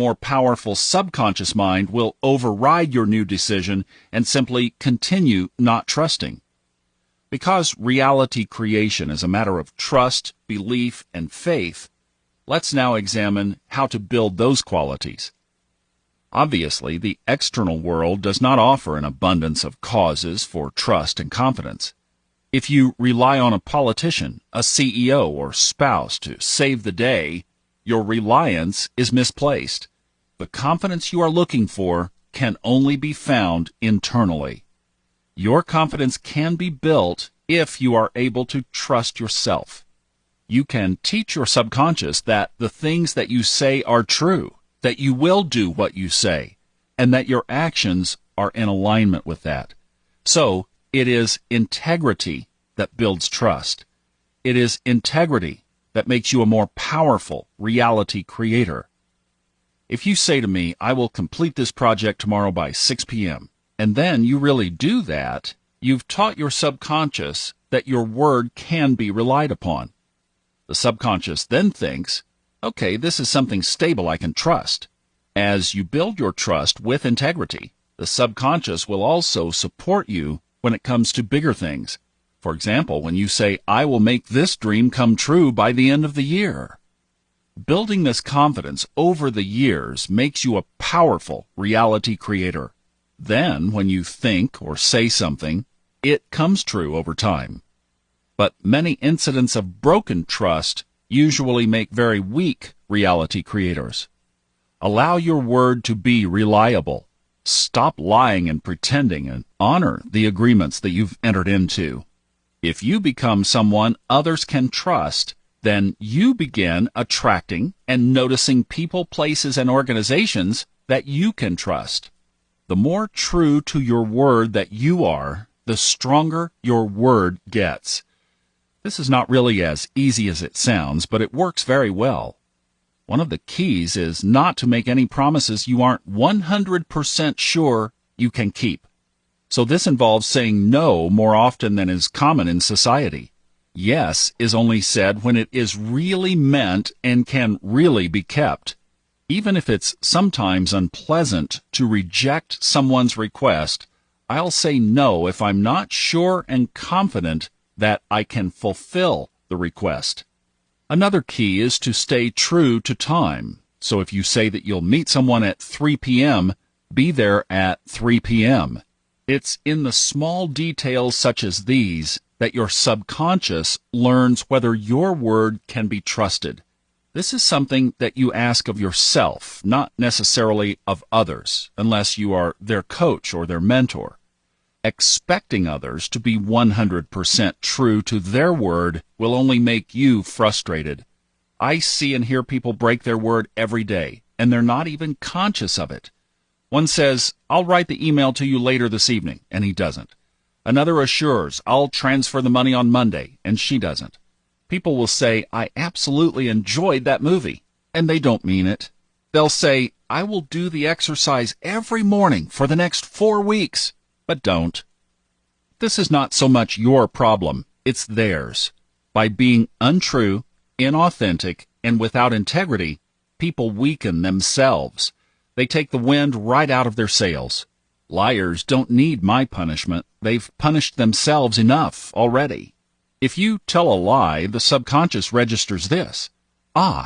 more powerful subconscious mind will override your new decision and simply continue not trusting. Because reality creation is a matter of trust, belief, and faith, let's now examine how to build those qualities. Obviously, the external world does not offer an abundance of causes for trust and confidence. If you rely on a politician, a CEO, or spouse to save the day, your reliance is misplaced. The confidence you are looking for can only be found internally. Your confidence can be built if you are able to trust yourself. You can teach your subconscious that the things that you say are true, that you will do what you say, and that your actions are in alignment with that. So, it is integrity that builds trust. It is integrity that makes you a more powerful reality creator. If you say to me, I will complete this project tomorrow by 6 p.m., and then you really do that, you've taught your subconscious that your word can be relied upon. The subconscious then thinks, okay, this is something stable I can trust. As you build your trust with integrity, the subconscious will also support you when it comes to bigger things. For example, when you say, I will make this dream come true by the end of the year. Building this confidence over the years makes you a powerful reality creator. Then, when you think or say something, it comes true over time. But many incidents of broken trust usually make very weak reality creators. Allow your word to be reliable. Stop lying and pretending and honor the agreements that you've entered into. If you become someone others can trust, then you begin attracting and noticing people, places, and organizations that you can trust. The more true to your word that you are, the stronger your word gets. This is not really as easy as it sounds, but it works very well. One of the keys is not to make any promises you aren't 100% sure you can keep. So this involves saying no more often than is common in society. Yes is only said when it is really meant and can really be kept. Even if it's sometimes unpleasant to reject someone's request, I'll say no if I'm not sure and confident that I can fulfill the request. Another key is to stay true to time. So if you say that you'll meet someone at 3 p.m., be there at 3 p.m. It's in the small details such as these that your subconscious learns whether your word can be trusted. This is something that you ask of yourself, not necessarily of others, unless you are their coach or their mentor. Expecting others to be 100% true to their word will only make you frustrated. I see and hear people break their word every day, and they're not even conscious of it. One says, I'll write the email to you later this evening, and he doesn't. Another assures, I'll transfer the money on Monday, and she doesn't. People will say, I absolutely enjoyed that movie, and they don't mean it. They'll say, I will do the exercise every morning for the next 4 weeks, but don't. This is not so much your problem, it's theirs. By being untrue, inauthentic, and without integrity, people weaken themselves. They take the wind right out of their sails. Liars don't need my punishment. They've punished themselves enough already. If you tell a lie, the subconscious registers this.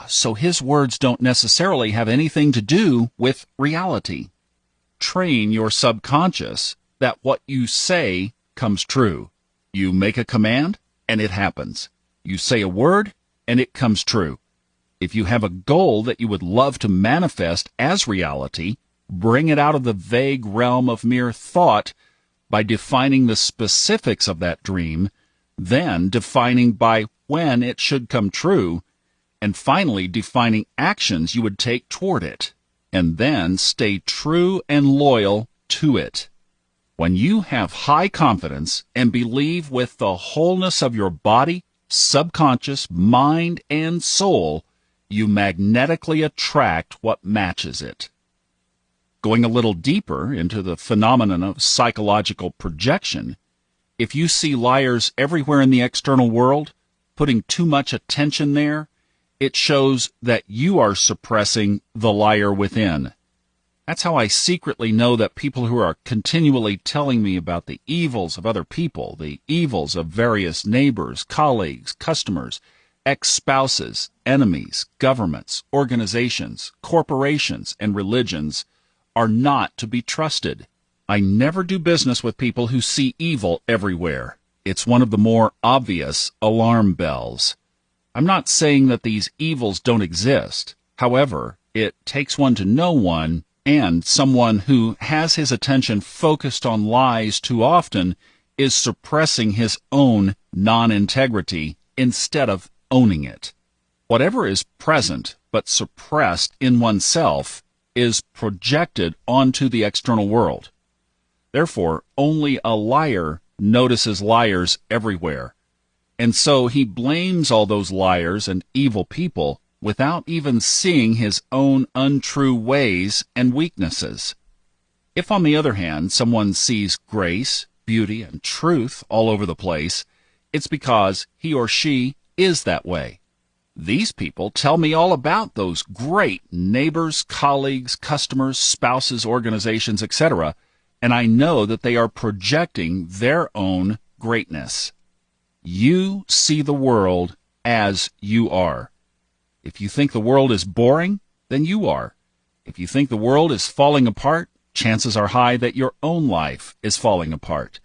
So his words don't necessarily have anything to do with reality. Train your subconscious that what you say comes true. You make a command, and it happens. You say a word, and it comes true. If you have a goal that you would love to manifest as reality, bring it out of the vague realm of mere thought by defining the specifics of that dream, then defining by when it should come true, and finally defining actions you would take toward it, and then stay true and loyal to it. When you have high confidence and believe with the wholeness of your body, subconscious, mind, and soul, you magnetically attract what matches it. Going a little deeper into the phenomenon of psychological projection, if you see liars everywhere in the external world, putting too much attention there, It shows that you are suppressing the liar within. That's how I secretly know that people who are continually telling me about the evils of other people, the evils of various neighbors, colleagues, customers, ex-spouses, enemies, governments, organizations, corporations, and religions, are not to be trusted. I never do business with people who see evil everywhere. It's one of the more obvious alarm bells. I'm not saying that these evils don't exist. However, it takes one to know one, and someone who has his attention focused on lies too often is suppressing his own non-integrity instead of owning it. Whatever is present but suppressed in oneself is projected onto the external world. Therefore, only a liar notices liars everywhere, and so he blames all those liars and evil people without even seeing his own untrue ways and weaknesses. If, on the other hand, someone sees grace, beauty, and truth all over the place, it's because he or she is that way. These people tell me all about those great neighbors, colleagues, customers, spouses, organizations, etc., and I know that they are projecting their own greatness. You see the world as you are. If you think the world is boring, then you are. If you think the world is falling apart, chances are high that your own life is falling apart.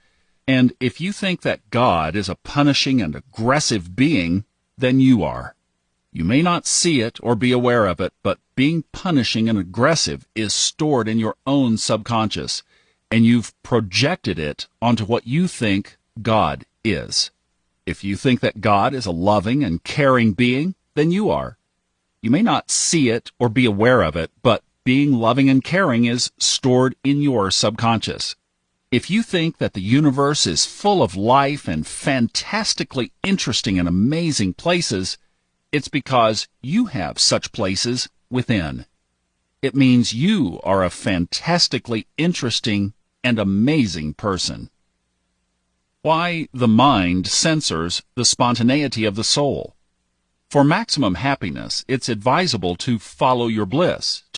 And if you think that God is a punishing and aggressive being, then you are. You may not see it or be aware of it, but being punishing and aggressive is stored in your own subconscious, and you've projected it onto what you think God is. If you think that God is a loving and caring being, then you are. You may not see it or be aware of it, but being loving and caring is stored in your subconscious. If you think that the universe is full of life and fantastically interesting and amazing places, it's because you have such places within. It means you are a fantastically interesting and amazing person. Why the mind censors the spontaneity of the soul. For maximum happiness, it's advisable to follow your bliss,